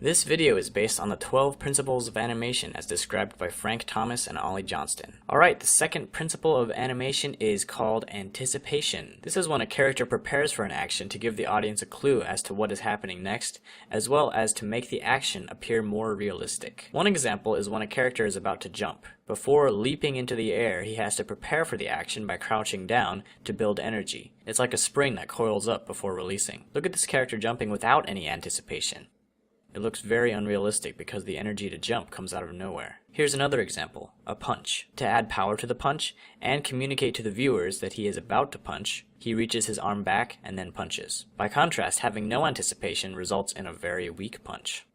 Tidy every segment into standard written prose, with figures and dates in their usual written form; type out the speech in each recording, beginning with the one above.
This video is based on the 12 principles of animation as described by Frank Thomas and Ollie Johnston. Alright, the second principle of animation is called anticipation. This is when a character prepares for an action to give the audience a clue as to what is happening next, as well as to make the action appear more realistic. One example is when a character is about to jump. Before leaping into the air, he has to prepare for the action by crouching down to build energy. It's like a spring that coils up before releasing. Look at this character jumping without any anticipation. It looks very unrealistic because the energy to jump comes out of nowhere. Here's another example, a punch. To add power to the punch and communicate to the viewers that he is about to punch, he reaches his arm back and then punches. By contrast, having no anticipation results in a very weak punch.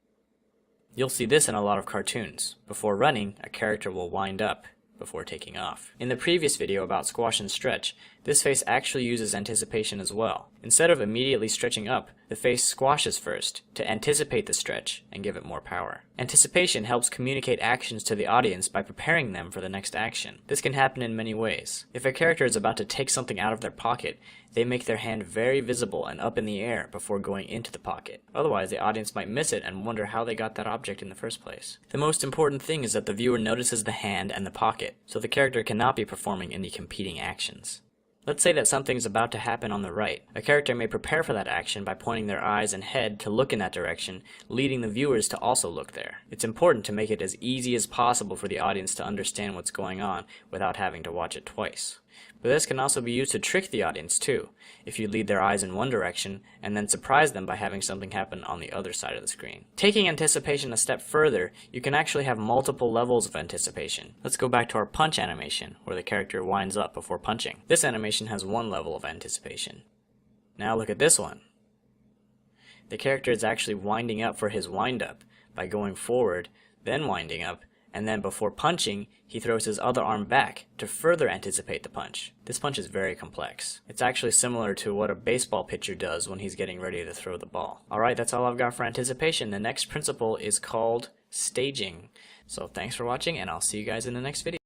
You'll see this in a lot of cartoons. Before running, a character will wind up before taking off. In the previous video about squash and stretch, this face actually uses anticipation as well. Instead of immediately stretching up, the face squashes first to anticipate the stretch and give it more power. Anticipation helps communicate actions to the audience by preparing them for the next action. This can happen in many ways. If a character is about to take something out of their pocket, they make their hand very visible and up in the air before going into the pocket. Otherwise, the audience might miss it and wonder how they got that object in the first place. The most important thing is that the viewer notices the hand and the pocket, so the character cannot be performing any competing actions. Let's say that something is about to happen on the right. A character may prepare for that action by pointing their eyes and head to look in that direction, leading the viewers to also look there. It's important to make it as easy as possible for the audience to understand what's going on without having to watch it twice. But this can also be used to trick the audience too, if you lead their eyes in one direction and then surprise them by having something happen on the other side of the screen. Taking anticipation a step further, you can actually have multiple levels of anticipation. Let's go back to our punch animation, where the character winds up before punching. This animation has one level of anticipation. Now look at this one. The character is actually winding up for his wind up by going forward, then winding up, and then before punching, he throws his other arm back to further anticipate the punch. This punch is very complex. It's actually similar to what a baseball pitcher does when he's getting ready to throw the ball. Alright, that's all I've got for anticipation. The next principle is called staging. So thanks for watching, and I'll see you guys in the next video.